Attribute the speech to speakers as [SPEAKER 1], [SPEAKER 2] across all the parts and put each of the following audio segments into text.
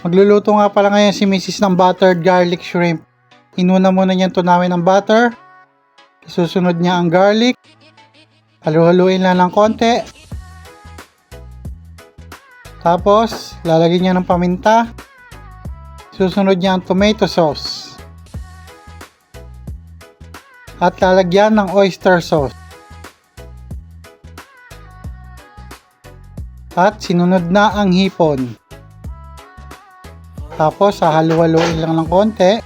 [SPEAKER 1] Magluluto nga pala ngayon si Mrs. ng buttered garlic shrimp. Inuna muna niyang tunawin ng butter. Susunod niya ang garlic. Halu-haluin lang ng konti. Tapos, lalagyan niya ng paminta. Susunod niya ang tomato sauce. At lalagyan ng oyster sauce. At sinunod na ang hipon. Tapos, hahalu-haluin lang ng konti.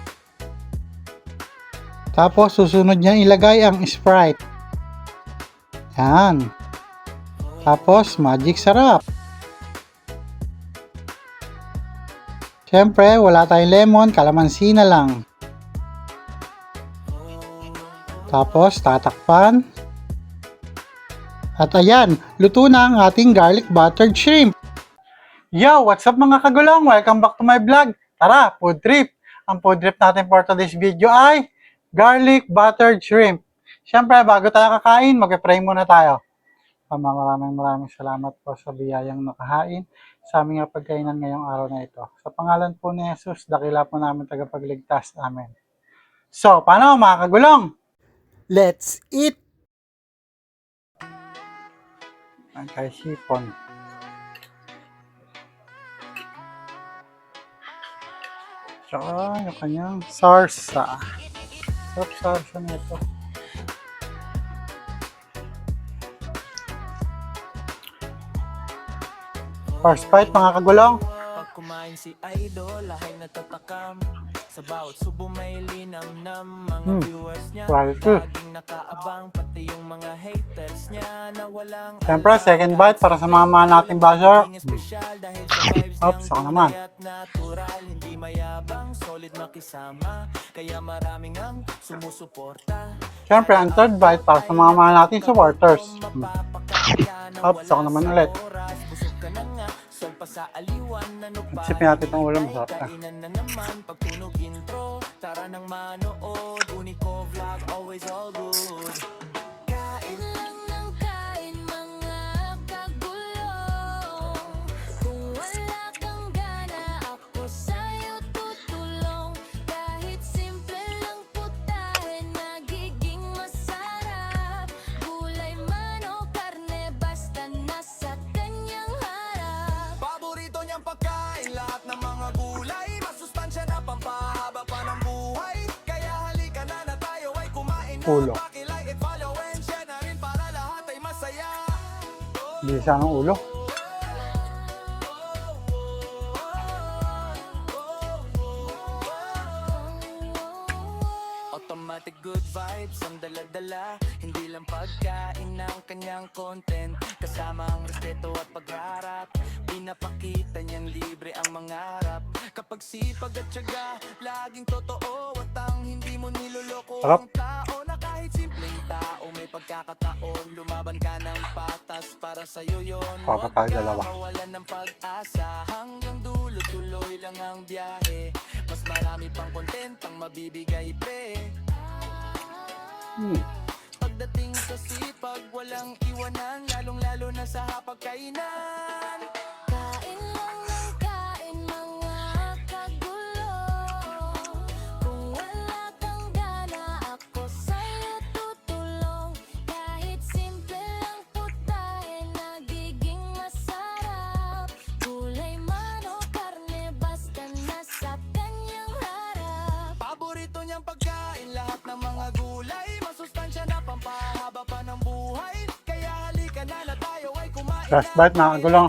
[SPEAKER 1] Tapos, susunod niya ilagay ang Sprite. Yan. Tapos, magic sarap. Siyempre, wala tayong lemon, kalamansi na lang. Tapos, tatakpan. At ayan, luto na ang ating garlic buttered shrimp. Yo, what's up mga kagulong? Welcome back to my vlog. Tara, food trip. Ang food trip natin for today's video ay garlic buttered shrimp. Siyempre, bago tayo kakain, mag-pray muna tayo. Maraming salamat po sa biyayang nakahain sa aming pagkainan ngayong araw na ito. Sa pangalan po ni Jesus, dakila po namin tagapagligtas. Amen. So, paano mga kagulong? Let's eat! Ang kay sipon. Tsaka yung kanyang sarsa. Sarap sarsa na ito. First bite mga kagulong.
[SPEAKER 2] Pag kumain si Idol, ay natatakam. Sa bawat subo may linamnam. Mga viewers niya, laging nakaabang. Pati yung mga haters niya na walang
[SPEAKER 1] Siyempre, second bite para sa mga mahal nating basher. Oops, ako naman.
[SPEAKER 2] Natural, hindi mayabang, solid makisama. Kaya maraming ang sumusuporta.
[SPEAKER 1] Siyempre, ang third bite para sa mga mahal nating supporters. Oops, ako naman ulit. Isipin natin itong ulam, masarap na.
[SPEAKER 2] Kainan na naman, pagtunog intro. Tara nang manood, Unico Vlog, always all good.
[SPEAKER 3] Kain lang ng kain mga kagulong. Kung wala kang gana, ako sa'yo tutulong. Kahit simple lang putahe, nagiging masarap. Gulay man o karne, basta nasa kanyang harap.
[SPEAKER 2] Paborito niyang pagkain, lahat ng mga gulay. Masustansya na pampahaba pa ng buhay. Kaya halika na tayo ay kumain na.
[SPEAKER 1] Ulo.
[SPEAKER 2] Paki-like and follow and share na rin para lahat ay masaya.
[SPEAKER 1] Bisa ng ulo.
[SPEAKER 2] Automatic good vibes ang dala-dala. Hindi lang pagkain ng kanyang content. Kasama ang respeto at pagharap. Pinapakita niyang libre ang mangarap. Kapag sipag at tiyaga, laging totoo. At ang hindi mo niloloko
[SPEAKER 1] Sarap.
[SPEAKER 2] ang tao. Na kahit simpleng tao, may pagkakataon. Lumaban ka ng patas para sa'yo yun.
[SPEAKER 1] Papa tayo dalawa.
[SPEAKER 2] Mawalan ng pag-asa. Hanggang dulo, tuloy lang ang biyahe. Mas marami pang content ang mabibigay pre. Pagdating sa sipag, walang iwanan. Lalong-lalo na sa hapagkainan.
[SPEAKER 3] Kain lang ng kain mga kagulong. Kung wala kang gana, ako sa'yo tutulong. Kahit simple lang putahe, nagiging masarap. Gulay man o karne, basta nasa kanyang harap.
[SPEAKER 2] Paborito niyang pagkain, lahat ng mga gulay. Masustansya na pampahaba pa ng buhay. Kaya halika na tayo ay kumain.
[SPEAKER 1] Last bite mga kagulong.